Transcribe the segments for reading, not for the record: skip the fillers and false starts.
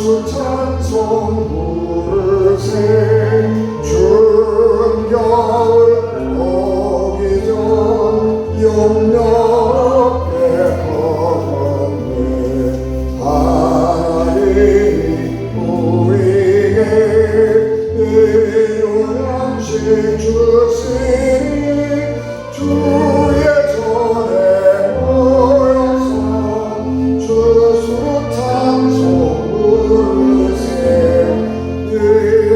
주 찬송 부르세 추운 겨울 오기 전 용녀 앞에 걸었네 하나님이 우리에게 일용양식 주시니 주의 전에 모여서 주수 찬송 부르세 이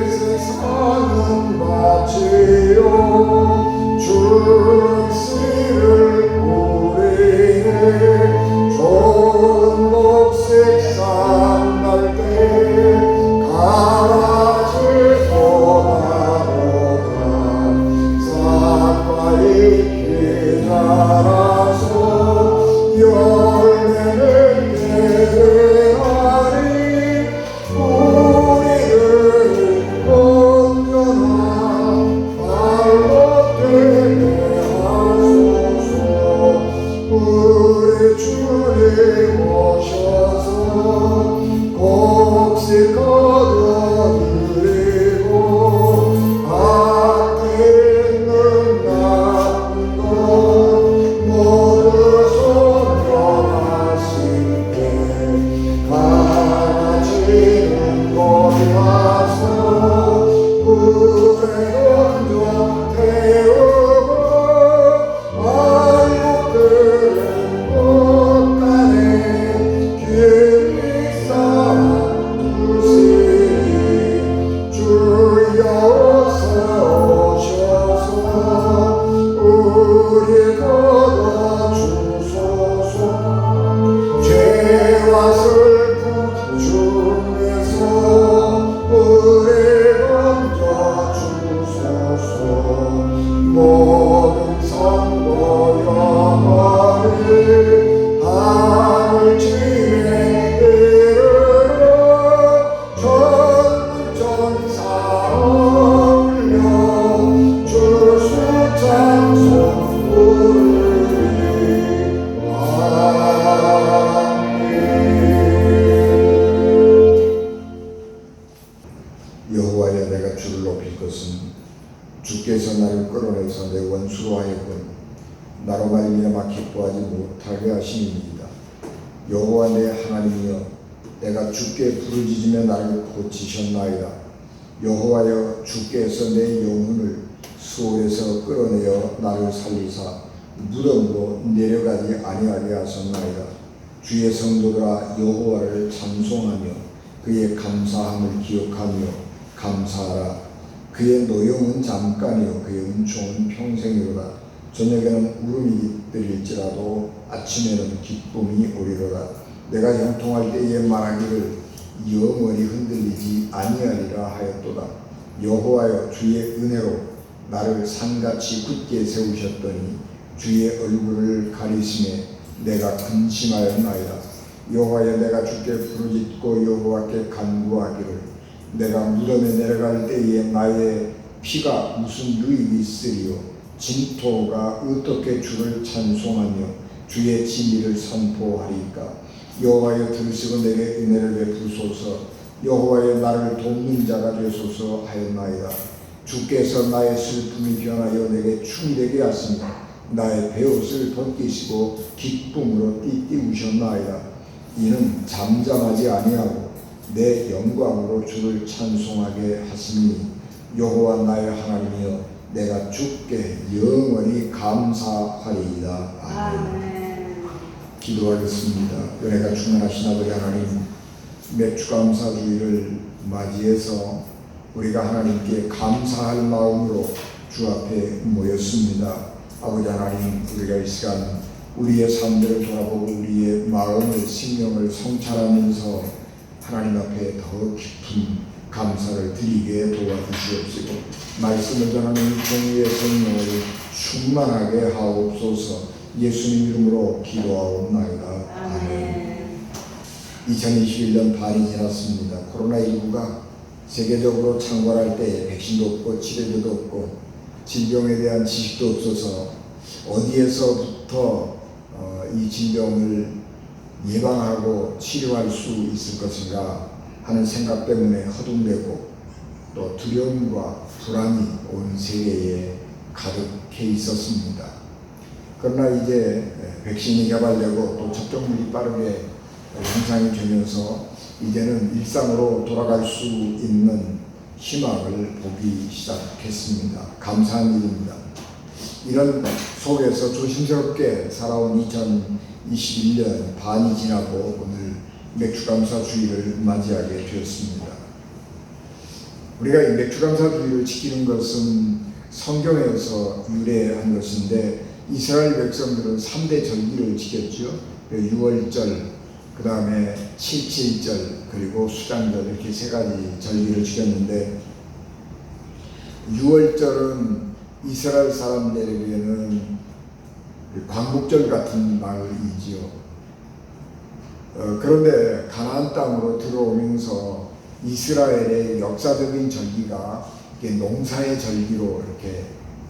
세상은 마치요 주시를 우리에게 좋은 곡식 산 날 때 가라지 쏟아보다 싹과 잎이 자라서 열매를 맺으라니 우리를 온전한 말로 되게 하소서 우리 주님 오셔서 곡식 거둬드리고 밖에 있는 나쁜 것 모두 소멸하시게 가라지는 곳에 와서 물에 던져 태우고 알곡들은 꽃간에 길이 쌓아두시니 주여 어서 오셔서 우리 거둬주소서 죄와 슬픔 중에서 우리 건져주소서 모든 선고 영원히 하늘 지에 이르러 젊은 전사 올려 주수 찬송 부르리 여호와여 내가 주를 높일 것은 주께서 나를 끌어내서 내 원수로 하여금 나로 말미암아 기뻐하지 못하게 하심이니이다. 여호와 내 하나님이여 내가 주께 부르짖으며 나를 고치셨나이다. 여호와여 주께서 내 영혼을 수월에서 끌어내어 나를 살리사 무덤으로 내려가지 아니하게 하셨나이다. 주의 성도들아 여호와를 찬송하며 그의 감사함을 기억하며 감사하라. 그의 노용은 잠깐이요 그의 은총은 평생이로다. 저녁에는 울음이 들릴지라도 아침에는 기쁨이 오리로다. 내가 형통할 때에 말하기를 영원히 흔들리지 아니하리라 하였도다. 여호와여 주의 은혜로 나를 산같이 굳게 세우셨더니 주의 얼굴을 가리심에 내가 근심하였나이다. 여호와여 내가 주께 부르짖고 여호와께 간구하기를 내가 무덤에 내려갈 때에 나의 피가 무슨 유익이 있으리요 진토가 어떻게 주를 찬송하며 주의 진리를 선포하리까. 여호와여 들으시고 내게 은혜를 베푸소서. 여호와여 나를 돕는 자가 되소서 하였나이다. 주께서 나의 슬픔이 변하여 내게 춤이 되게 하시며 나의 베옷을 벗기시고 기쁨으로 띠띠우셨나이다. 이는 잠잠하지 아니하고 내 영광으로 주를 찬송하게 하시니 여호와 나의 하나님이여 내가 주께 영원히 감사하리이다. 아멘. 기도하겠습니다. 은혜가 충만하신 아버지 하나님, 맥주감사주의를 맞이해서 우리가 하나님께 감사할 마음으로 주 앞에 모였습니다. 아버지 하나님, 우리가 이 시간 우리의 삶들을 돌아보고 우리의 마음을 심령을 성찰하면서 하나님 앞에 더 깊은 감사를 드리게 도와주시옵시고 말씀을 전하는 종의 성령을 충만하게 하옵소서. 예수님 이름으로 기도하옵나이다. 아멘. 2021년 반이 지났습니다. 코로나19가 세계적으로 창궐할 때 백신도 없고 치료제도 없고 질병에 대한 지식도 없어서 어디에서부터 이 질병을 예방하고 치료할 수 있을 것인가 하는 생각 때문에 허둥대고 또 두려움과 불안이 온 세계에 가득해 있었습니다. 그러나 이제 백신이 개발되고 또 접종률이 빠르게 향상이 되면서 이제는 일상으로 돌아갈 수 있는 희망을 보기 시작했습니다. 감사한 일입니다. 이런 속에서 조심스럽게 살아온 2021년 반이 지나고 오늘 맥주감사주의를 맞이하게 되었습니다. 우리가 이 맥주감사주의를 지키는 것은 성경에서 유래한 것인데 이스라엘 백성들은 3대 절기를 지켰죠. 6월절, 그 다음에 7.7절, 그리고 수장절 이렇게 3가지 절기를 지켰는데 6월절은 이스라엘 사람들에게는 광복절 같은 말이지요. 그런데 가나안 땅으로 들어오면서 이스라엘의 역사적인 절기가 농사의 절기로 이렇게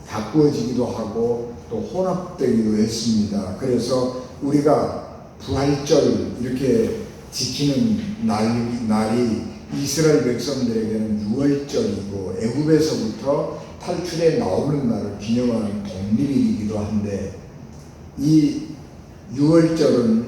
바꾸어지기도 하고 또 혼합되기도 했습니다. 그래서 우리가 부활절 이렇게 지키는 날이 이스라엘 백성들에게는 6월절이고 애굽에서부터 탈출해 나오는 날을 기념하는 독립일이기도 한데 이 6월절은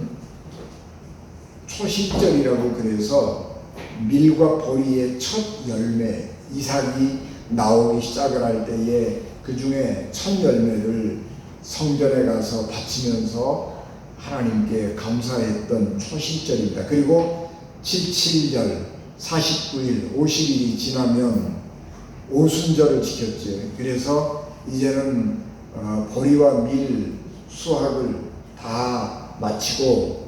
초실절이라고 그래서 밀과 보리의 첫 열매 이삭이 나오기 시작을 할 때에 그 중에 첫 열매를 성전에 가서 바치면서 하나님께 감사했던 초실절입니다. 그리고 7.7절 49일 50일이 지나면 오순절을 지켰죠. 그래서 이제는 보리와 밀 수확을 다 마치고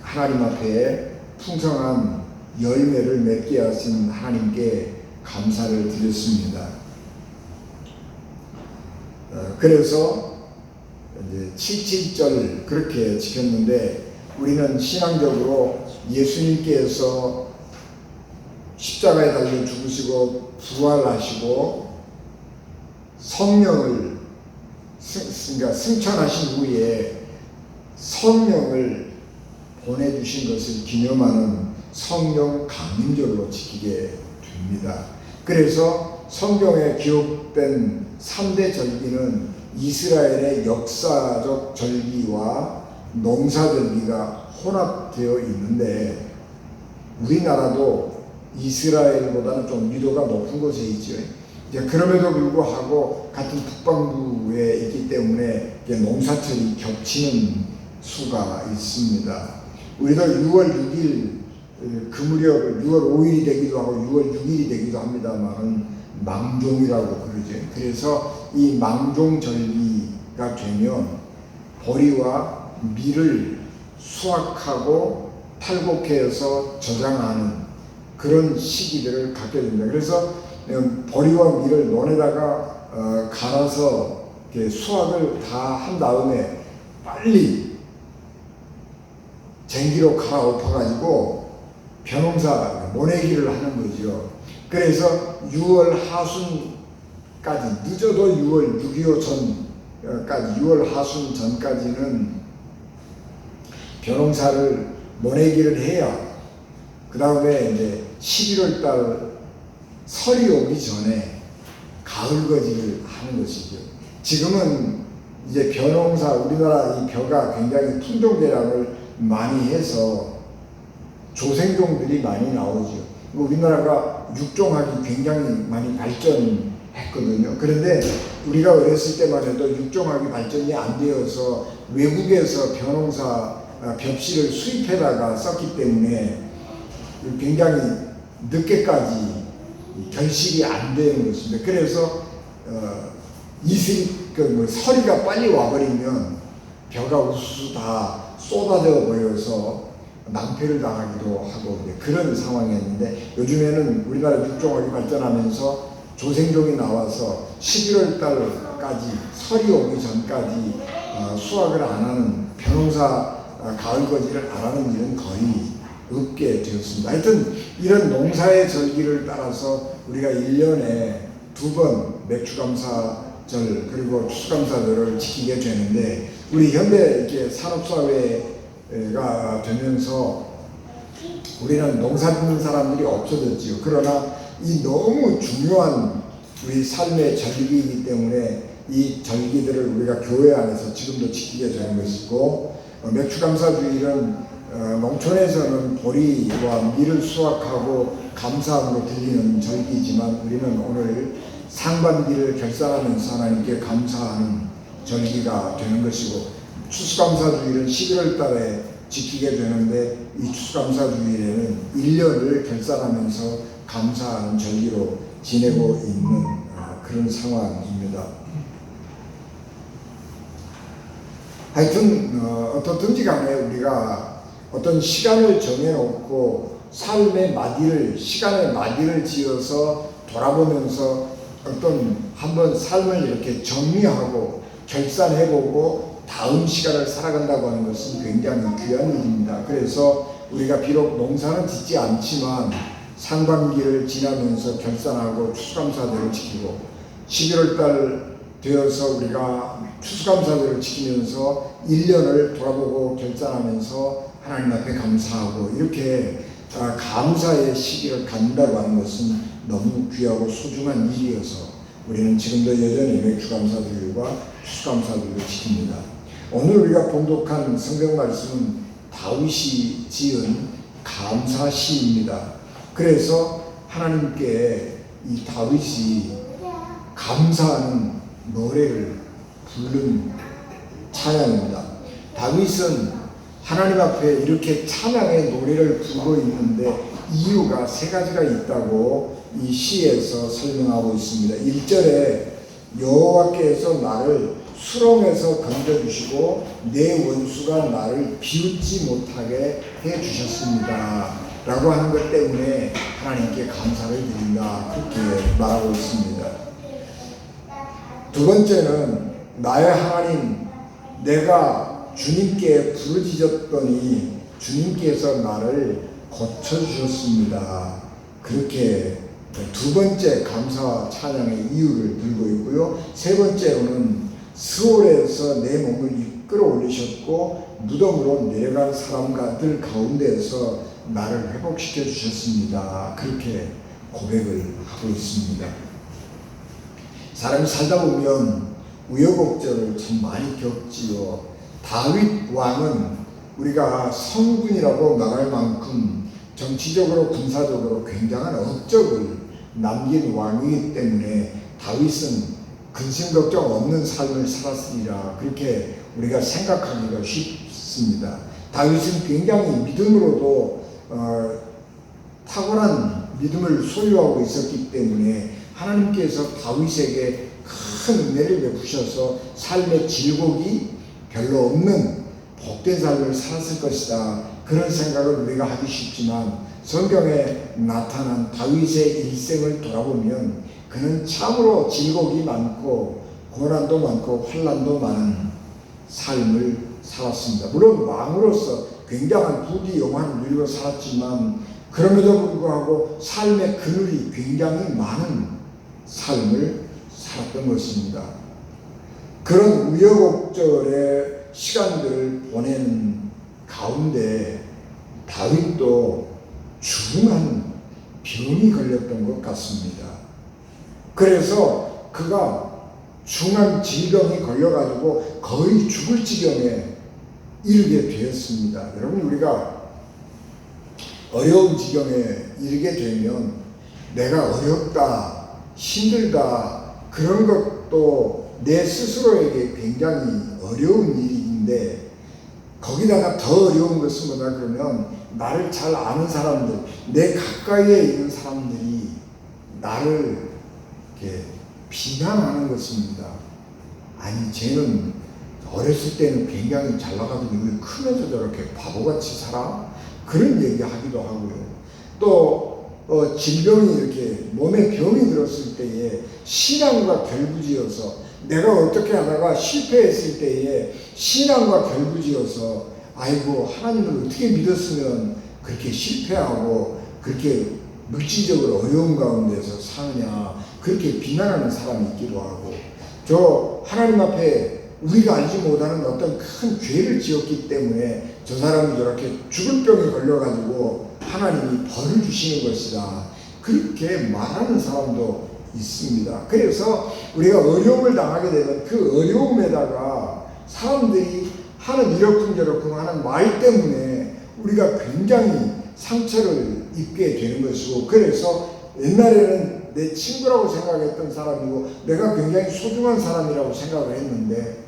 하나님 앞에 풍성한 열매를 맺게 하신 하나님께 감사를 드렸습니다. 그래서 이제 7.7절 그렇게 지켰는데 우리는 신앙적으로 예수님께서 십자가에 달려 죽으시고 부활하시고 성령을 그러니까 승천하신 후에 성령을 보내주신 것을 기념하는 성령 강림절로 지키게 됩니다. 그래서 성경에 기록된 3대 절기는 이스라엘의 역사적 절기와 농사절기가 혼합되어 있는데 우리나라도 이스라엘보다는 좀 위도가 높은 곳에 있죠. 그럼에도 불구하고 같은 북반구에 있기 때문에 농사철이 겹치는 수가 있습니다. 우리도 6월 6일 그 무렵 6월 5일이 되기도 하고 6월 6일이 되기도 합니다만 망종이라고 그러죠. 그래서 이 망종절기가 되면 보리와 밀을 수확하고 탈곡해서 저장하는 그런 시기들을 갖게 됩니다. 그래서 보리와 밀을 논에다가 갈아서 수확을 다 한 다음에 빨리 쟁기로 갈아엎어가지고 벼농사 모내기를 하는 거죠. 그래서 6월 하순까지 늦어도 6월 6.25 전까지 6월 하순 전까지는 벼농사를 모내기를 해야 그 다음에 이제 11월 달 설이 오기 전에 가을거지를 하는 것이죠. 지금은 이제 벼농사 우리나라 이 벼가 굉장히 품종개량을 많이 해서 조생종들이 많이 나오죠. 우리나라가 육종학이 굉장히 많이 발전했거든요. 그런데 우리가 어렸을 때만 해도 육종학이 발전이 안 되어서 외국에서 벼농사 벽실을 수입해다가 썼기 때문에 굉장히 늦게까지 결실이 안 되는 것입니다. 그래서 서리가 빨리 와버리면 벼가 우수수 다 쏟아져 버려서 낭패를 당하기도 하고 그런 상황이었는데 요즘에는 우리나라 육종학이 발전하면서 조생종이 나와서 11월 달까지 설이 오기 전까지 수확을 안 하는 벼농사 가을거지를 안 하는 일은 거의 없게 되었습니다. 하여튼 이런 농사의 절기를 따라서 우리가 1년에 2번 맥주감사절 그리고 추수감사절을 지키게 되는데 우리 현대 이렇게 산업사회가 되면서 우리는 농사 짓는 사람들이 없어졌지요. 그러나 이 너무 중요한 우리 삶의 절기이기 때문에 이 절기들을 우리가 교회 안에서 지금도 지키게 되는 것이고, 맥주감사주일은 농촌에서는 보리와 밀을 수확하고 감사함으로 드리는 절기이지만 우리는 오늘 상반기를 결산하면서 하나님께 감사하는 절기가 되는 것이고, 추수감사주일은 11월 달에 지키게 되는데 이 추수감사주일에는 1년을 결산하면서 감사하는 절기로 지내고 있는 그런 상황입니다. 하여튼 어떻든지 간에 우리가 어떤 시간을 정해놓고 삶의 마디를, 시간의 마디를 지어서 돌아보면서 어떤 한번 삶을 이렇게 정리하고 결산해보고 다음 시간을 살아간다고 하는 것은 굉장히 귀한 일입니다. 그래서 우리가 비록 농사는 짓지 않지만 상반기를 지나면서 결산하고 추수감사절을 지키고 11월달 되어서 우리가 추수감사절을 지키면서 1년을 돌아보고 결산하면서 하나님 앞에 감사하고 이렇게 감사의 시기를 갖는다고 하는 것은 너무 귀하고 소중한 일이어서 우리는 지금도 여전히 맥주감사주일과 추수감사주일을 지킵니다. 오늘 우리가 봉독한 성경 말씀은 다윗이 지은 감사시입니다. 그래서 하나님께 이 다윗이 감사하는 노래를 부른 찬양입니다. 다윗은 하나님 앞에 이렇게 찬양의 노래를 부르고 있는데 이유가 세 가지가 있다고 이 시에서 설명하고 있습니다. 1절에 여호와께서 나를 수렁에서 건져주시고 내 원수가 나를 비웃지 못하게 해주셨습니다 라고 하는 것 때문에 하나님께 감사를 드린다, 그렇게 말하고 있습니다. 두 번째는 나의 하나님, 내가 주님께 부르짖었더니 주님께서 나를 고쳐주셨습니다, 그렇게 두 번째 감사 찬양의 이유를 들고 있고요. 세 번째로는 스올에서 내 몸을 이끌어 올리셨고 무덤으로 내려간 사람들 가운데에서 나를 회복시켜 주셨습니다, 그렇게 고백을 하고 있습니다. 사람이 살다 보면 우여곡절을 참 많이 겪지요. 다윗 왕은 우리가 성군이라고 말할 만큼 정치적으로 군사적으로 굉장한 업적을 남긴 왕이기 때문에 다윗은 근심 걱정 없는 삶을 살았으리라, 그렇게 우리가 생각하기가 쉽습니다. 다윗은 굉장히 믿음으로도 탁월한 믿음을 소유하고 있었기 때문에 하나님께서 다윗에게 큰 은혜를 베푸셔서 삶의 질곡이 별로 없는 복된 삶을 살았을 것이다, 그런 생각을 우리가 하기 쉽지만 성경에 나타난 다윗의 일생을 돌아보면 그는 참으로 질곡이 많고 고난도 많고 환난도 많은 삶을 살았습니다. 물론 왕으로서 굉장한 부귀 영화를 누리고 살았지만 그럼에도 불구하고 삶의 그늘이 굉장히 많은 삶을 살았던 것입니다. 그런 우여곡절의 시간들을 보내는 가운데 다윗도 중한 병이 걸렸던 것 같습니다. 그래서 그가 중한 질병이 걸려가지고 거의 죽을 지경에 이르게 되었습니다. 여러분, 우리가 어려운 지경에 이르게 되면 내가 어렵다, 힘들다, 그런 것도 내 스스로에게 굉장히 어려운 일인데 거기다가 더 어려운 것은 뭐냐 그러면 나를 잘 아는 사람들, 내 가까이에 있는 사람들이 나를 이렇게 비난하는 것입니다. 아니, 쟤는 어렸을 때는 굉장히 잘 나가더니 왜 크면서 저렇게 바보같이 살아? 그런 얘기하기도 하고요. 또 질병이 이렇게 몸에 병이 들었을 때에 신앙과 결부지어서 내가 어떻게 하다가 실패했을 때에 신앙과 결부지어서 아이고, 하나님을 어떻게 믿었으면 그렇게 실패하고 그렇게 물질적으로 어려운 가운데서 사느냐, 그렇게 비난하는 사람이 있기도 하고, 저 하나님 앞에 우리가 알지 못하는 어떤 큰 죄를 지었기 때문에 저 사람이 저렇게 죽을 병에 걸려가지고 하나님이 벌을 주시는 것이다. 그렇게 말하는 사람도 있습니다. 그래서 우리가 어려움을 당하게 되면 그 어려움에다가 사람들이 하는 이러쿵저러쿵 하는 말 때문에 우리가 굉장히 상처를 입게 되는 것이고, 그래서 옛날에는 내 친구라고 생각했던 사람이고 내가 굉장히 소중한 사람이라고 생각을 했는데,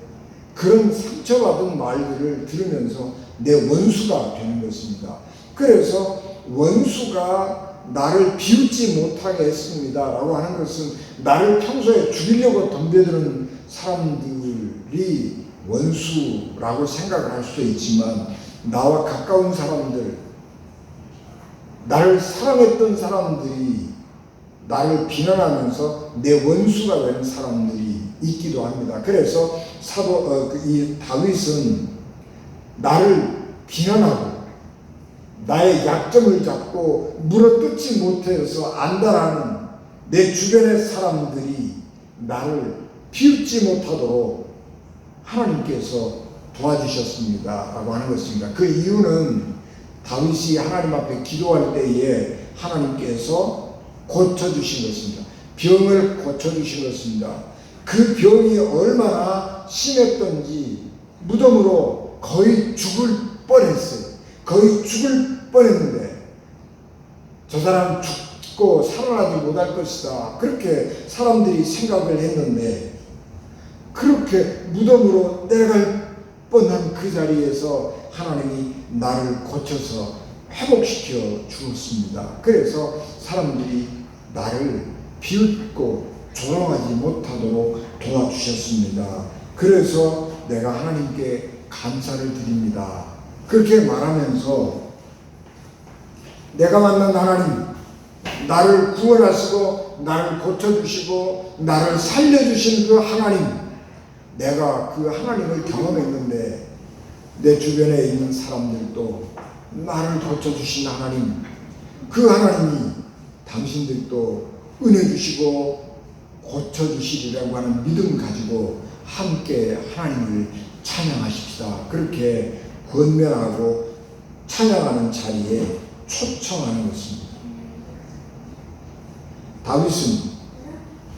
그런 상처받은 말들을 들으면서 내 원수가 되는 것입니다. 그래서 원수가 나를 비웃지 못하게 했습니다 라고 하는 것은 나를 평소에 죽이려고 덤벼드는 사람들이 원수라고 생각을 할 수도 있지만, 나와 가까운 사람들, 나를 사랑했던 사람들이 나를 비난하면서 내 원수가 되는 사람들이 있기도 합니다. 그래서 이 다윗은 나를 비난하고 나의 약점을 잡고 물어뜯지 못해서 안달하는 내 주변의 사람들이 나를 비웃지 못하도록 하나님께서 도와주셨습니다 라고 하는 것입니다. 그 이유는 다윗이 하나님 앞에 기도할 때에 하나님께서 고쳐주신 것입니다. 병을 고쳐주신 것입니다. 그 병이 얼마나 심했던지 무덤으로 거의 죽을 뻔했어요. 거의 죽을 뻔했는데 저 사람 죽고 살아나지 못할 것이다, 그렇게 사람들이 생각을 했는데, 그렇게 무덤으로 내려갈 뻔한 그 자리에서 하나님이 나를 고쳐서 회복시켜 주었습니다. 그래서 사람들이 나를 비웃고 조롱하지 못하도록 도와주셨습니다. 그래서 내가 하나님께 감사를 드립니다. 그렇게 말하면서 내가 만난 하나님, 나를 구원하시고 나를 고쳐주시고 나를 살려주신 그 하나님, 내가 그 하나님을 경험했는데 내 주변에 있는 사람들도 나를 고쳐주신 하나님, 그 하나님이 당신들도 은혜 주시고 고쳐주시리라고 하는 믿음 가지고 함께 하나님을 찬양하십시다. 그렇게 권면하고 찬양하는 자리에 초청하는 것입니다. 다윗은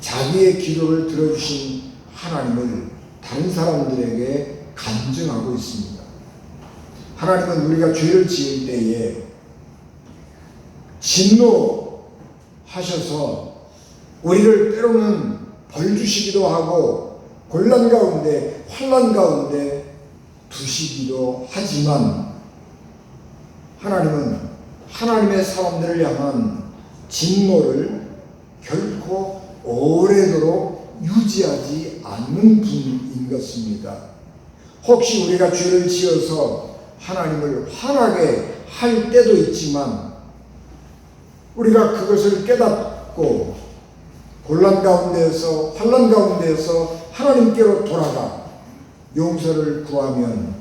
자기의 기도를 들어주신 하나님을 다른 사람들에게 간증하고 있습니다. 하나님은 우리가 죄를 지을 때에 진노하셔서 우리를 때로는 벌 주시기도 하고 곤란 가운데 환난 가운데 두시기도 하지만, 하나님은 하나님의 사람들을 향한 진노를 결코 오래도록 유지하지 않는 분인 것입니다. 혹시 우리가 죄를 지어서 하나님을 화나게 할 때도 있지만, 우리가 그것을 깨닫고 곤란 가운데에서 환난 가운데에서 하나님께로 돌아가 용서를 구하면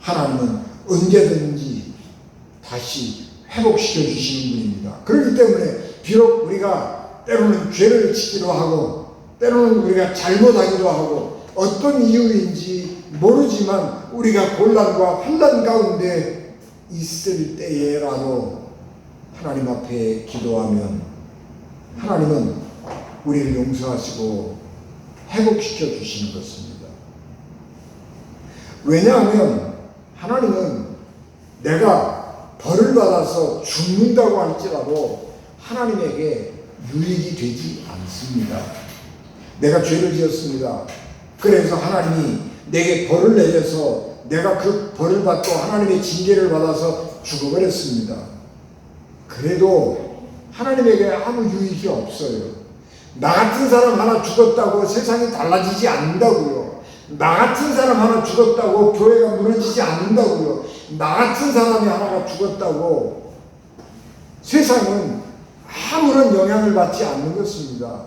하나님은 언제든지 다시 회복시켜 주시는 분입니다. 그렇기 때문에 비록 우리가 때로는 죄를 짓기도 하고 때로는 우리가 잘못하기도 하고 어떤 이유인지 모르지만 우리가 곤란과 환난 가운데 있을 때에라도 하나님 앞에 기도하면 하나님은 우리를 용서하시고 회복시켜 주시는 것입니다. 왜냐하면 하나님은 내가 벌을 받아서 죽는다고 할지라도 하나님에게 유익이 되지 않습니다. 내가 죄를 지었습니다. 그래서 하나님이 내게 벌을 내려서 내가 그 벌을 받고 하나님의 징계를 받아서 죽어버렸습니다. 그래도 하나님에게 아무 유익이 없어요. 나 같은 사람 하나 죽었다고 세상이 달라지지 않는다고요. 나 같은 사람 하나 죽었다고 교회가 무너지지 않는다고요. 나 같은 사람이 하나가 죽었다고 세상은 아무런 영향을 받지 않는 것입니다.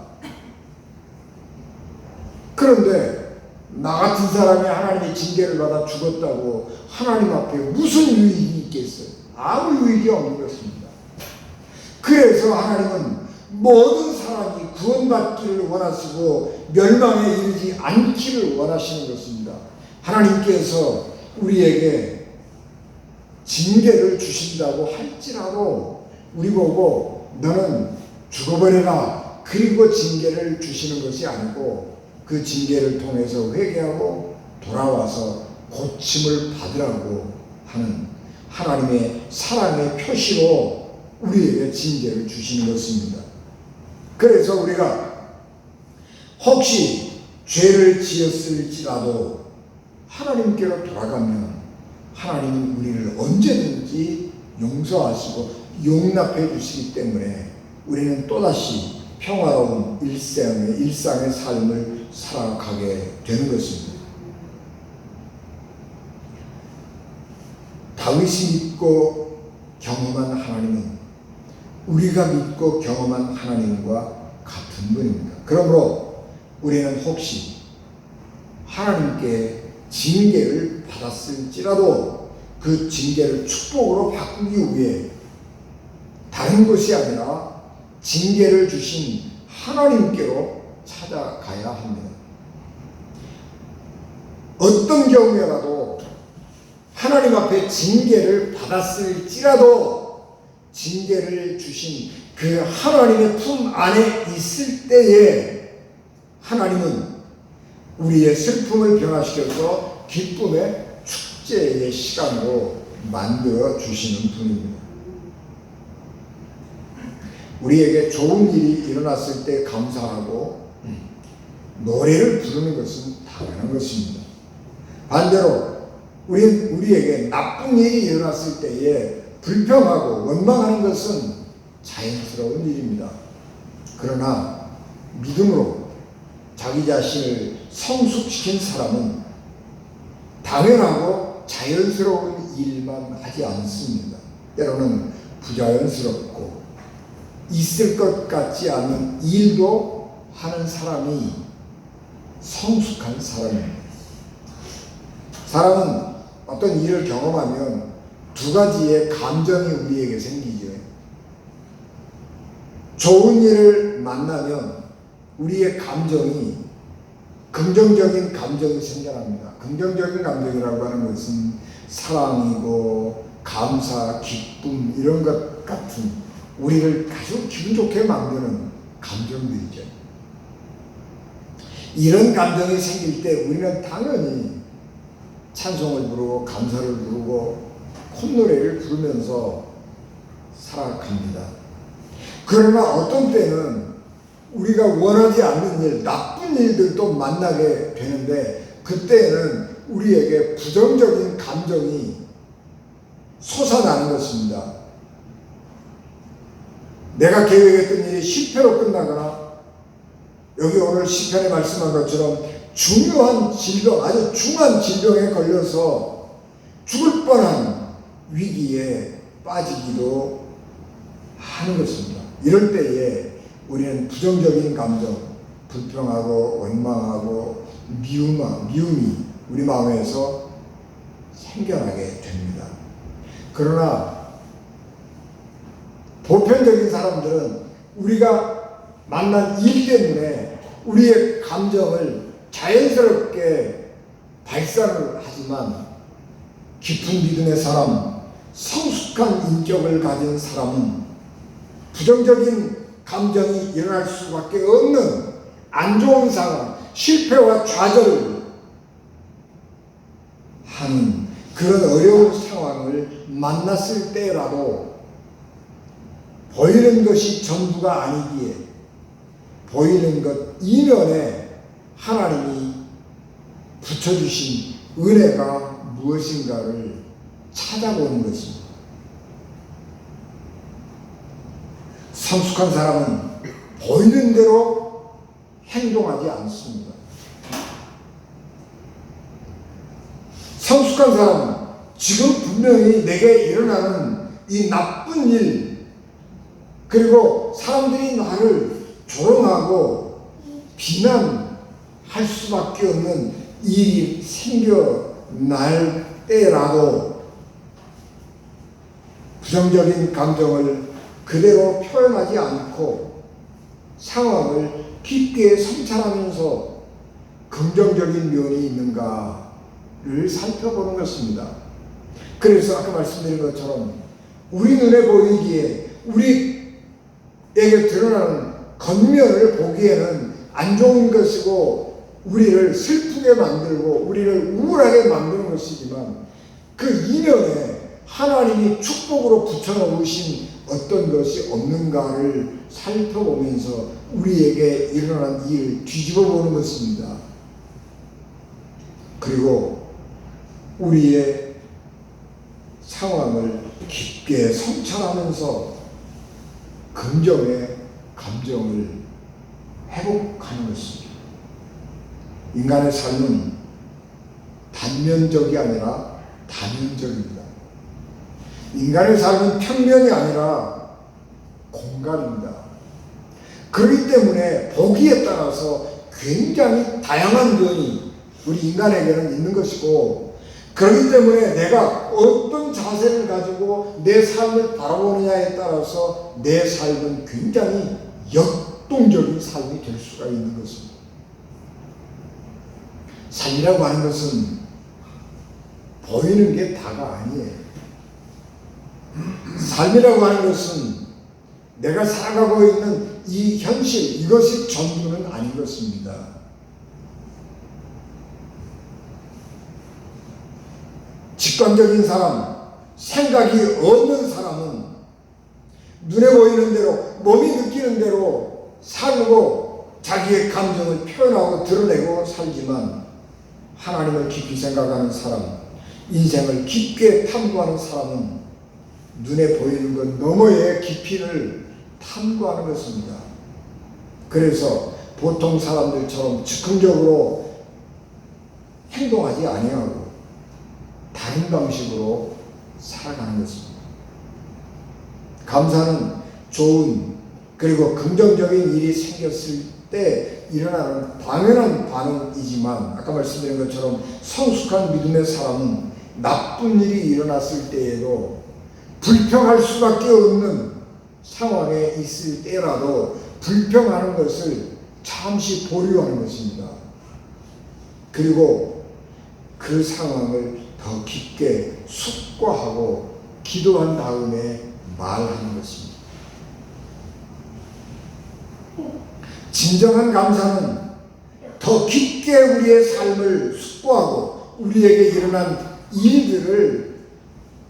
그런데 나 같은 사람이 하나님의 징계를 받아 죽었다고 하나님 앞에 무슨 유익이 있겠어요? 아무 유익이 없는 것입니다. 그래서 하나님은 모든 사람이 구원받기를 원하시고 멸망에 이르지 않기를 원하시는 것입니다. 하나님께서 우리에게 징계를 주신다고 할지라도 우리 보고 너는 죽어버려라 그리고 징계를 주시는 것이 아니고 그 징계를 통해서 회개하고 돌아와서 고침을 받으라고 하는 하나님의 사랑의 표시로 우리에게 징계를 주시는 것입니다. 그래서 우리가 혹시 죄를 지었을지라도 하나님께로 돌아가면 하나님은 우리를 언제든지 용서하시고 용납해 주시기 때문에 우리는 또다시 평화로운 일상의 삶을 살아가게 되는 것입니다. 다윗이 믿고 경험한 하나님은 우리가 믿고 경험한 하나님과 같은 분입니다. 그러므로 우리는 혹시 하나님께 징계를 받았을지라도 그 징계를 축복으로 바꾸기 위해 다른 것이 아니라 징계를 주신 하나님께로 찾아가야 합니다. 어떤 경우에라도 하나님 앞에 징계를 받았을지라도 징계를 주신 그 하나님의 품 안에 있을 때에 하나님은 우리의 슬픔을 변화시켜서 기쁨의 축제의 시간으로 만들어 주시는 분입니다. 우리에게 좋은 일이 일어났을 때 감사하고 노래를 부르는 것은 당연한 것입니다. 반대로 우리에게 나쁜 일이 일어났을 때에 불평하고 원망하는 것은 자연스러운 일입니다. 그러나 믿음으로 자기 자신을 성숙시킨 사람은 당연하고 자연스러운 일만 하지 않습니다. 때로는 부자연스럽고 있을 것 같지 않은 일도 하는 사람이 성숙한 사람입니다. 사람은 어떤 일을 경험하면 두 가지의 감정이 우리에게 생기죠. 좋은 일을 만나면 우리의 감정이 긍정적인 감정이 생겨납니다. 긍정적인 감정이라고 하는 것은 사랑이고 감사, 기쁨 이런 것 같은 우리를 아주 기분 좋게 만드는 감정들이죠. 이런 감정이 생길 때 우리는 당연히 찬송을 부르고 감사를 부르고 콧노래를 부르면서 살아갑니다. 그러나 어떤 때는 우리가 원하지 않는 일, 나쁜 일들도 만나게 되는데 그때는 우리에게 부정적인 감정이 솟아나는 것입니다. 내가 계획했던 일이 실패로 끝나거나 여기 오늘 시편에 말씀한 것처럼 중요한 질병, 아주 중한 질병에 걸려서 죽을 뻔한 위기에 빠지기도 하는 것입니다. 이럴 때에 우리는 부정적인 감정, 불평하고 원망하고 미움이 우리 마음에서 생겨나게 됩니다. 그러나 보편적인 사람들은 우리가 만난 일 때문에 우리의 감정을 자연스럽게 발산을 하지만 깊은 믿음의 사람, 성숙한 인격을 가진 사람은 부정적인 감정이 일어날 수밖에 없는 안 좋은 상황, 실패와 좌절을 하는 그런 어려운 상황을 만났을 때라도 보이는 것이 전부가 아니기에 보이는 것 이면에 하나님이 붙여주신 은혜가 무엇인가를 찾아보는 것입니다. 성숙한 사람은 보이는 대로 행동하지 않습니다. 성숙한 사람은 지금 분명히 내게 일어나는 이 나쁜 일, 그리고 사람들이 나를 조롱하고 비난할 수밖에 없는 일이 생겨날 때라도 부정적인 감정을 그대로 표현하지 않고 상황을 깊게 성찰하면서 긍정적인 면이 있는가를 살펴보는 것입니다. 그래서 아까 말씀드린 것처럼 우리 눈에 보이기에 우리에게 드러나는 겉면을 보기에는 안 좋은 것이고 우리를 슬프게 만들고 우리를 우울하게 만드는 것이지만 그 이면에 하나님이 축복으로 붙여놓으신 어떤 것이 없는가를 살펴보면서 우리에게 일어난 일을 뒤집어 보는 것입니다. 그리고 우리의 상황을 깊게 성찰하면서 긍정의 감정을 회복하는 것입니다. 인간의 삶은 단면적이 아니라 다면적입니다. 인간의 삶은 평면이 아니라 공간입니다. 그렇기 때문에 보기에 따라서 굉장히 다양한 면이 우리 인간에게는 있는 것이고, 그렇기 때문에 내가 어떤 자세를 가지고 내 삶을 바라보느냐에 따라서 내 삶은 굉장히 역동적인 삶이 될 수가 있는 것입니다. 삶이라고 하는 것은 보이는 게 다가 아니에요. 삶이라고 하는 것은 내가 살아가고 있는 이 현실, 이것이 전부는 아닌 것입니다. 직관적인 사람, 생각이 없는 사람은 눈에 보이는 대로, 몸이 느끼는 대로 살고 자기의 감정을 표현하고 드러내고 살지만, 하나님을 깊이 생각하는 사람, 인생을 깊게 탐구하는 사람은 눈에 보이는 것 너머의 깊이를 탐구하는 것입니다. 그래서 보통 사람들처럼 즉흥적으로 행동하지 아니하고 다른 방식으로 살아가는 것입니다. 감사는 좋은 그리고 긍정적인 일이 생겼을 때 일어나는 당연한 반응이지만, 아까 말씀드린 것처럼 성숙한 믿음의 사람은 나쁜 일이 일어났을 때에도 불평할 수밖에 없는 상황에 있을 때라도 불평하는 것을 잠시 보류하는 것입니다. 그리고 그 상황을 더 깊게 숙고하고 기도한 다음에 말하는 것입니다. 진정한 감사는 더 깊게 우리의 삶을 숙고하고 우리에게 일어난 일들을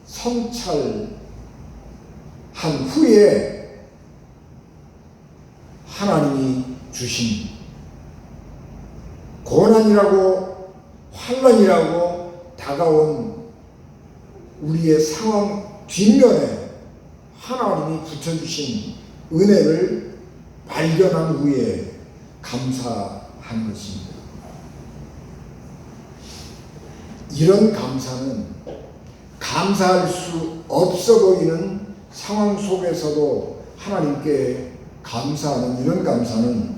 성찰한 후에 하나님이 주신 고난이라고 환난이라고 다가온 우리의 상황 뒷면에 하나님이 붙여주신 은혜를 발견한 후에 감사한 것입니다. 이런 감사는 감사할 수 없어 보이는 상황 속에서도 하나님께 감사하는 이런 감사는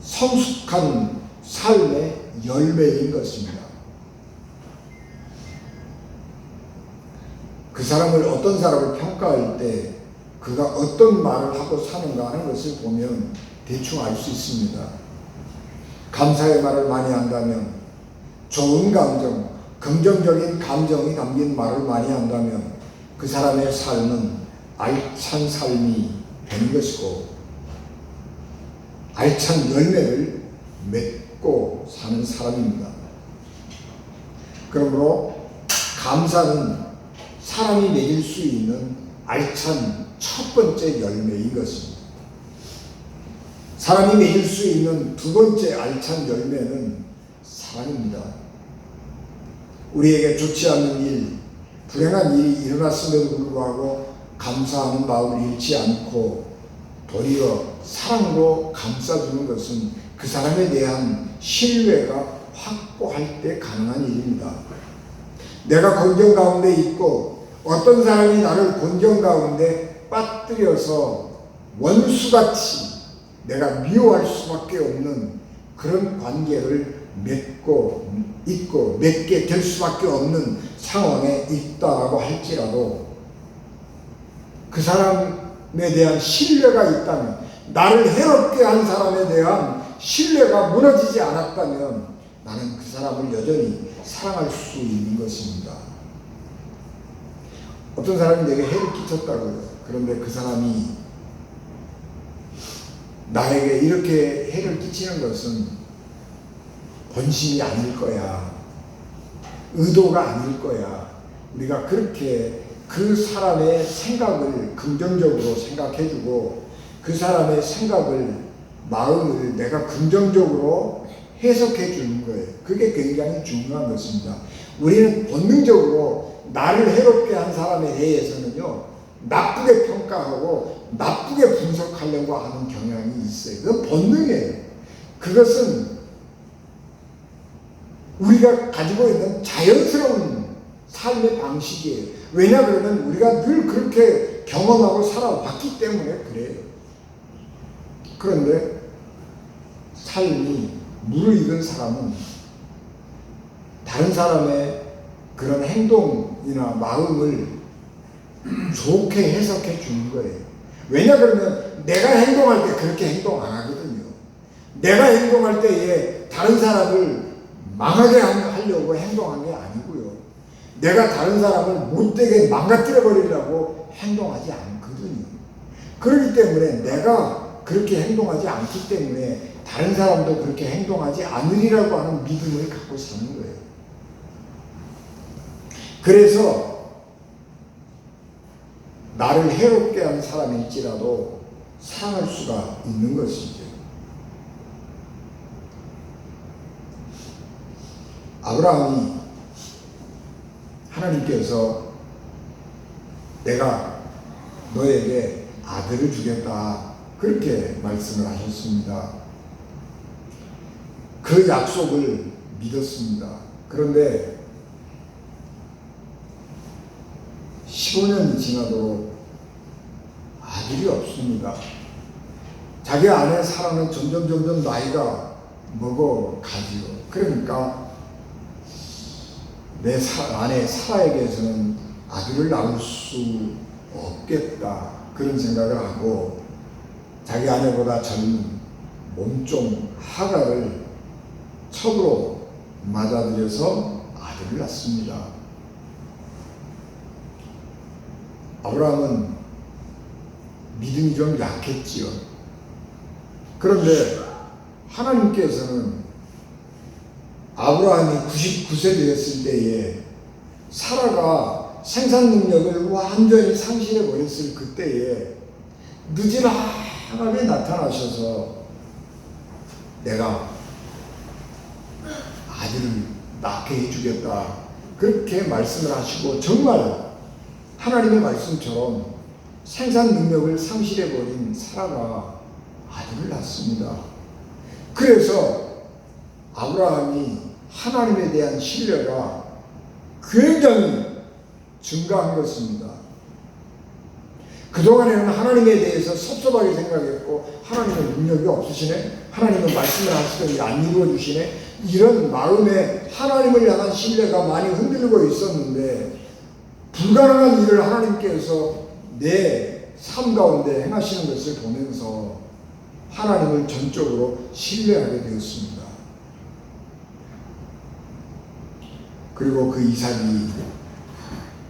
성숙한 삶의 열매인 것입니다. 그 사람을, 어떤 사람을 평가할 때 그가 어떤 말을 하고 사는가 하는 것을 보면 대충 알 수 있습니다. 감사의 말을 많이 한다면, 좋은 감정, 긍정적인 감정이 담긴 말을 많이 한다면 그 사람의 삶은 알찬 삶이 되는 것이고 알찬 열매를 맺고 사는 사람입니다. 그러므로 감사는 사람이 맺을 수 있는 알찬 첫 번째 열매인 것입니다. 사람이 맺을 수 있는 두 번째 알찬 열매는 사랑입니다. 우리에게 좋지 않는 일, 불행한 일이 일어났음에도 불구하고 감사하는 마음을 잃지 않고 도리어 사랑으로 감싸주는 것은 그 사람에 대한 신뢰가 확보할 때 가능한 일입니다. 내가 곤경 가운데 있고 어떤 사람이 나를 곤경 가운데 빠뜨려서 원수같이 내가 미워할 수밖에 없는 그런 관계를 맺고 있고 맺게 될 수밖에 없는 상황에 있다라고 할지라도 그 사람에 대한 신뢰가 있다면, 나를 해롭게 한 사람에 대한 신뢰가 무너지지 않았다면 나는 그 사람을 여전히 사랑할 수 있는 것입니다. 어떤 사람이 내게 해를 끼쳤다고요. 그런데 그 사람이 나에게 이렇게 해를 끼치는 것은 본심이 아닐 거야. 의도가 아닐 거야. 우리가 그렇게 그 사람의 생각을 긍정적으로 생각해주고 그 사람의 생각을, 마음을 내가 긍정적으로 해석해 주는 거예요. 그게 굉장히 중요한 것입니다. 우리는 본능적으로 나를 해롭게 한 사람에 대해서는요, 나쁘게 평가하고 나쁘게 분석하려고 하는 경향이 있어요. 그건 본능이에요. 그것은 우리가 가지고 있는 자연스러운 삶의 방식이에요. 왜냐 그러면 우리가 늘 그렇게 경험하고 살아왔기 때문에 그래요. 그런데 삶이 무르익은 사람은 다른 사람의 그런 행동이나 마음을 좋게 해석해 주는 거예요. 왜냐 그러면 내가 행동할 때 그렇게 행동 안 하거든요. 내가 행동할 때에 다른 사람을 망하게 하려고 행동한 게 아니고요. 내가 다른 사람을 못되게 망가뜨려 버리려고 행동하지 않거든요. 그렇기 때문에 내가 그렇게 행동하지 않기 때문에 다른 사람도 그렇게 행동하지 않으리라고 하는 믿음을 갖고 사는 거예요. 그래서 나를 해롭게 하는 사람일지라도 사랑할 수가 있는 것이죠. 아브라함이 하나님께서 내가 너에게 아들을 주겠다 그렇게 말씀을 하셨습니다. 그 약속을 믿었습니다. 그런데 15년이 지나도 아들이 없습니다. 자기 아내 사라는 점점 나이가 먹어가지요. 그러니까 내 아내 사라에게서는 아들을 낳을 수 없겠다 그런 생각을 하고 자기 아내보다 젊은 몸종 하갈을 첩으로 맞아들여서 아들을 낳습니다. 아브라함은 믿음이 좀 약했지요. 그런데 하나님께서는 아브라함이 99세 되었을 때에 사라가 생산 능력을 완전히 상실해 버렸을 그때에 느지막하게 나타나셔서 내가 아들을 낳게 해주겠다 그렇게 말씀을 하시고 정말 하나님의 말씀처럼 생산 능력을 상실해 버린 사라가 아들을 낳습니다. 그래서 아브라함이 하나님에 대한 신뢰가 굉장히 증가한 것입니다. 그동안에는 하나님에 대해서 섭섭하게 생각했고 하나님은 능력이 없으시네, 하나님은 말씀을 하시더니 안 이루어주시네, 이런 마음에 하나님을 향한 신뢰가 많이 흔들리고 있었는데 불가능한 일을 하나님께서 내 삶 가운데 행하시는 것을 보면서 하나님을 전적으로 신뢰하게 되었습니다. 그리고 그 이삭이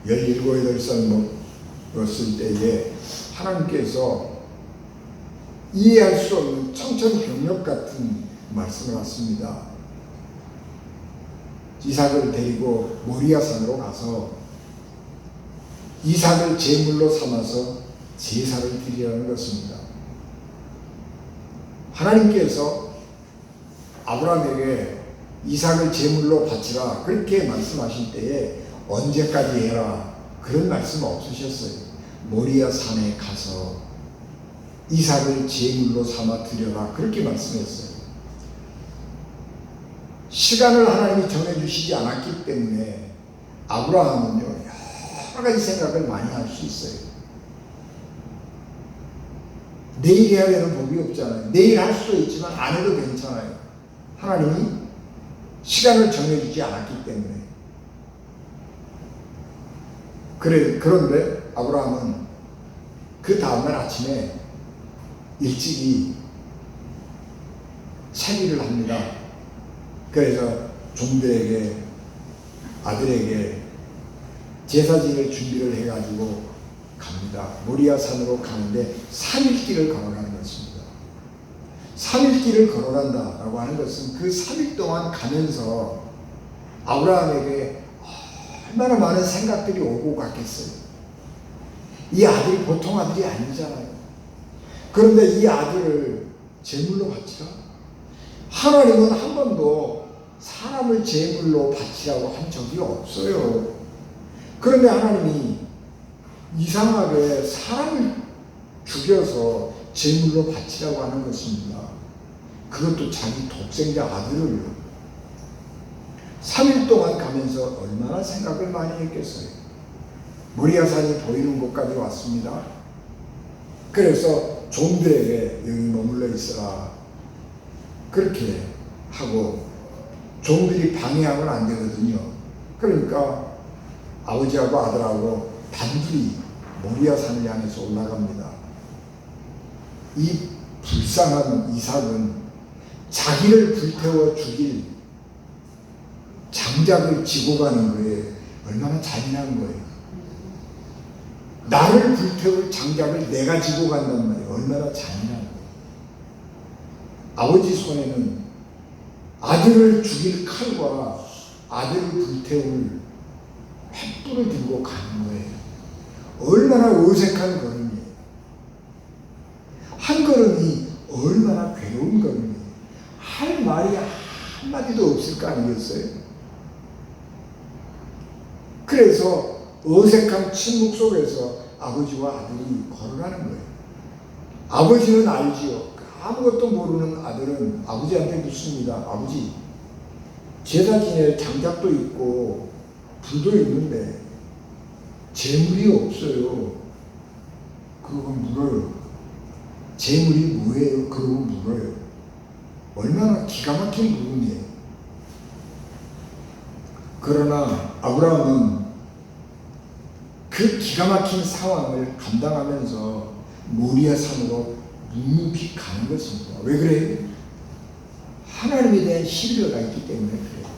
17, 18살 먹었을 때에 하나님께서 이해할 수 없는 청천벽력 같은 말씀을 하십니다. 이삭을 데리고 모리아산으로 가서 이삭을 제물로 삼아서 제사를 드리라는 것입니다. 하나님께서 아브라함에게 이삭을 제물로 바치라 그렇게 말씀하실 때에 언제까지 해라 그런 말씀 없으셨어요. 모리아 산에 가서 이삭을 제물로 삼아 드려라 그렇게 말씀했어요. 시간을 하나님이 정해주시지 않았기 때문에 아브라함은요 여러 가지 생각을 많이 할 수 있어요. 내일 해야 되는 법이 없잖아요. 내일 할 수도 있지만 안 해도 괜찮아요. 하나님이 시간을 정해주지 않았기 때문에. 그런데 아브라함은 그 다음날 아침에 일찍이 차기를 합니다. 그래서 종들에게 아들에게 제사 지낼 준비를 해가지고 갑니다. 모리아 산으로 가는데 3일 길을 걸어가는 것입니다. 3일 길을 걸어간다라고 하는 것은 그 3일 동안 가면서 아브라함에게 얼마나 많은 생각들이 오고 갔겠어요. 이 아들이 보통 아들이 아니잖아요. 그런데 이 아들을 제물로 바치라? 하나님은 한 번도 사람을 제물로 바치라고 한 적이 없어요. 그런데 하나님이 이상하게 사람을 죽여서 제물로 바치라고 하는 것입니다. 그것도 자기 독생자 아들을요. 3일 동안 가면서 얼마나 생각을 많이 했겠어요. 모리아산이 보이는 곳까지 왔습니다. 그래서 종들에게 여기 머물러 있어라 그렇게 하고, 종들이 방해하면 안 되거든요. 그러니까 아버지하고 아들하고 단둘이 모리아산을 향해서 올라갑니다. 이 불쌍한 이삭은 자기를 불태워 죽일 장작을 지고 가는 거에 얼마나 잔인한 거예요. 나를 불태울 장작을 내가 지고 간단 말이에요. 얼마나 잔인한 거예요. 아버지 손에는 아들을 죽일 칼과 아들을 불태울 횃불을 들고 가는 거예요. 얼마나 어색한 걸음이에요. 한 걸음이 얼마나 괴로운 걸음이에요. 할 말이 한마디도 없을 거 아니겠어요? 그래서 어색한 침묵 속에서 아버지와 아들이 걸어가는 거예요. 아버지는 알지요. 아무것도 모르는 아들은 아버지한테 묻습니다. 아버지, 제사 지낼 장작도 있고 불도 있는데 재물이 없어요. 그러고 물어요. 재물이 뭐예요? 그러고 물어요. 얼마나 기가 막힌 부분이에요. 그러나 아브라함은 그 기가 막힌 상황을 감당하면서 모리아 산으로 묵묵히 가는 것입니다. 왜 그래요? 하나님에 대한 신뢰가 있기 때문에 그래요.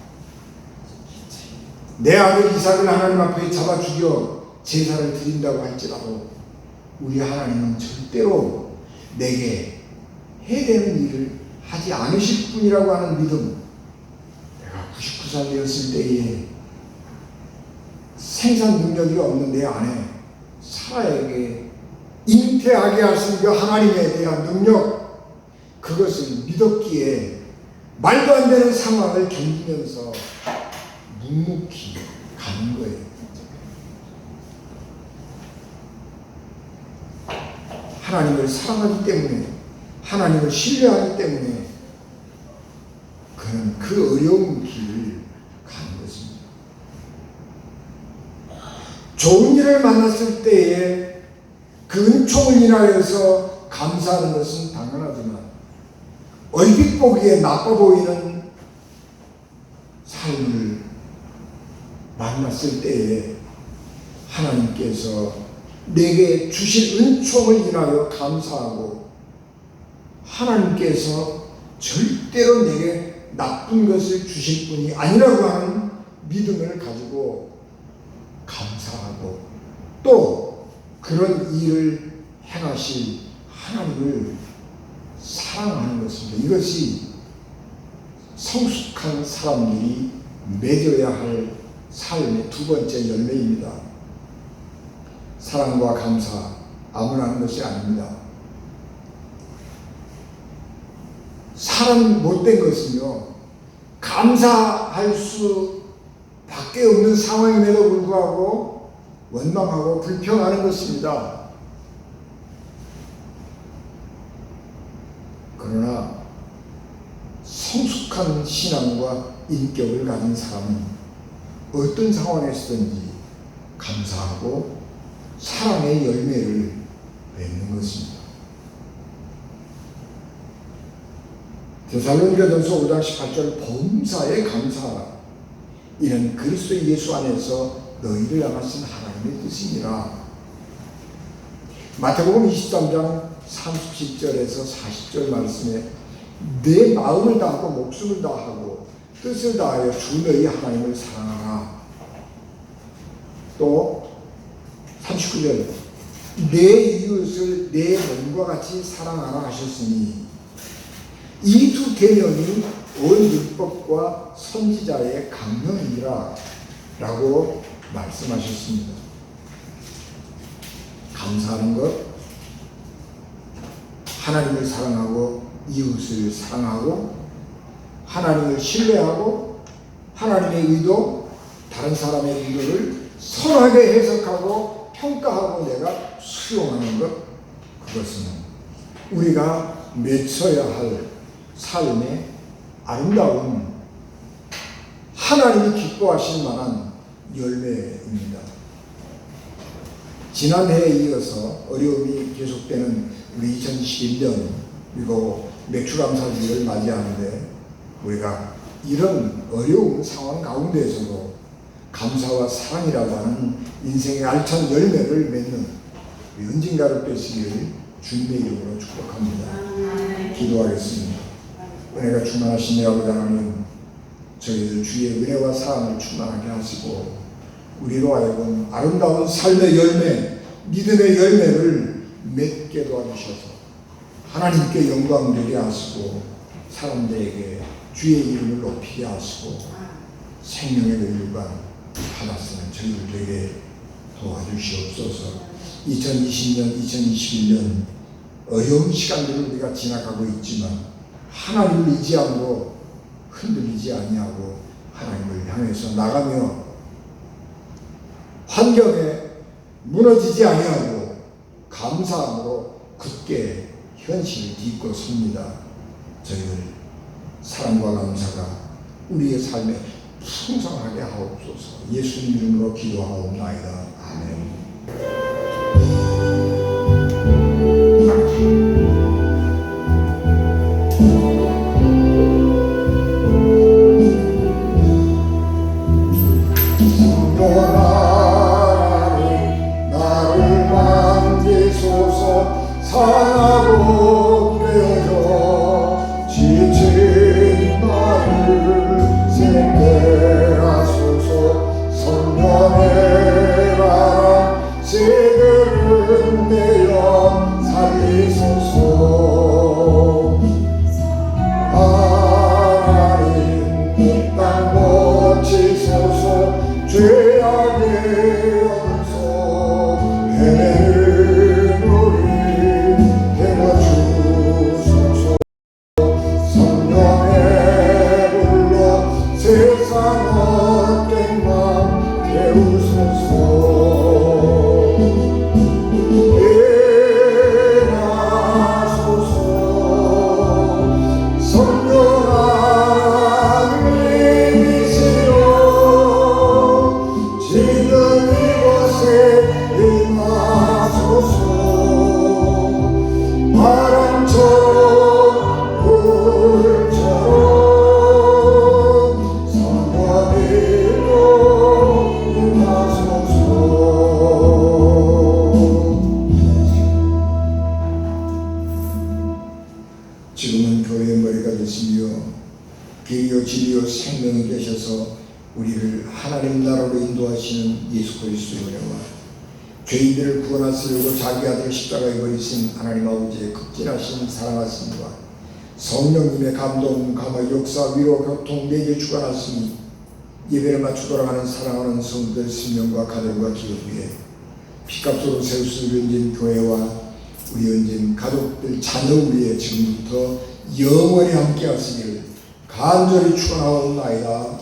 내 아들 이삭을 하나님 앞에 잡아 죽여 제사를 드린다고 할지라도 우리 하나님은 절대로 내게 해야 되는 일을 하지 않으실 분이라고 하는 믿음. 내가 99살 되었을 때에 생산 능력이 없는 내 아내 사라에게 잉태하게 하신 그 하나님에 대한 능력, 그것을 믿었기에 말도 안 되는 상황을 견디면서 묵묵히 가는 거예요. 하나님을 사랑하기 때문에, 하나님을 신뢰하기 때문에 그는 그 어려운 길을 가는 것입니다. 좋은 일을 만났을 때에 그 은총을 인하여서 감사하는 것은 당연하지만, 얼핏 보기에 나빠 보이는 삶을 만났을 때에 하나님께서 내게 주신 은총을 인하여 감사하고, 하나님께서 절대로 내게 나쁜 것을 주실 분이 아니라고 하는 믿음을 가지고 감사하고, 또 그런 일을 행하실 하나님을 사랑하는 것입니다. 이것이 성숙한 사람들이 맺어야 할 삶의 두 번째 열매입니다. 사랑과 감사, 아무나 하는 것이 아닙니다. 사람 못된 것은요, 감사할 수밖에 없는 상황임에도 불구하고 원망하고 불평하는 것입니다. 그러나 성숙한 신앙과 인격을 가진 사람은 어떤 상황에서든지 감사하고 사랑의 열매를 맺는 것입니다. 데살로니가전서 5장 18절 범사에 감사하라. 이는 그리스도 예수 안에서 너희를 향하신 하나님의 뜻이니라. 마태복음 23장 37절에서 40절 말씀에 내 마음을 다하고 목숨을 다하고 뜻을 다하여 주 너희 하나님을 사랑하라. 또 39절 내 이웃을 내 몸과 같이 사랑하라 하셨으니 이 두 계명이 온 율법과 선지자의 강령이라 라고 말씀하셨습니다. 감사하는 것, 하나님을 사랑하고 이웃을 사랑하고 하나님을 신뢰하고 하나님의 의도, 다른 사람의 의도를 선하게 해석하고 평가하고 내가 수용하는 것, 그것은 우리가 맺어야 할 삶의 아름다운 하나님이 기뻐하실 만한 열매입니다. 지난해에 이어서 어려움이 계속되는 우리 2021년 그리고 맥주감사주를 맞이하는데 우리가 이런 어려운 상황 가운데에서도 감사와 사랑이라고 하는 인생의 알찬 열매를 맺는 은진가를 되시기를 주님의 이름으로 축복합니다. 기도하겠습니다. 은혜가 충만하신 내 아버지 하나님, 저희들 주의 은혜와 사랑을 충만하게 하시고 우리로 하여금 아름다운 삶의 열매, 믿음의 열매를 맺게 도와주셔서 하나님께 영광 되게 하시고 사람들에게 주의 이름을 높이게 하시고 생명의 면류관 받았으면 저희들에게 도와주시옵소서. 2020년, 2021년 어려운 시간들을 우리가 지나가고 있지만 하나님을 의지함으로 흔들리지 아니하고 하나님을 향해서 나가며 환경에 무너지지 아니하고 감사함으로 굳게 현실을 딛고 섭니다. 저희들 사랑과 감사가 우리의 삶에 풍성하게 하옵소서. 예수님 이름으로 기도하옵나이다. 아멘. 상하고 깨어져 지친 나를 새롭게 하소서. 성령의 바람 새들을 내어 살리소서. 하나님 이 땅 고치소서. 죄악의 염소 헤매는 우리 세상 어떤 맘 깨우소서. 지금은 교회의 머리가 되시며 길이요 진리요 생명이 되셔서 우리를 하나님 나라로 인도하시는 예수 그리스도의 은혜와 죄인들을 구원하시려고 자기 아들 십자가에 버리신 하나님 아버지의 극진하신 사랑하심과 성령님의 감동, 감화, 역사, 위로, 교통, 내게 주관하시니 예배를 맞추 돌아가는 사랑하는 성도들 신명과 가정과 기업 위에 피값으로 세우신 은진 교회와 우리 은진 가족들 자녀 위에 지금부터 영원히 함께 하시기를 간절히 축원하옵나이다.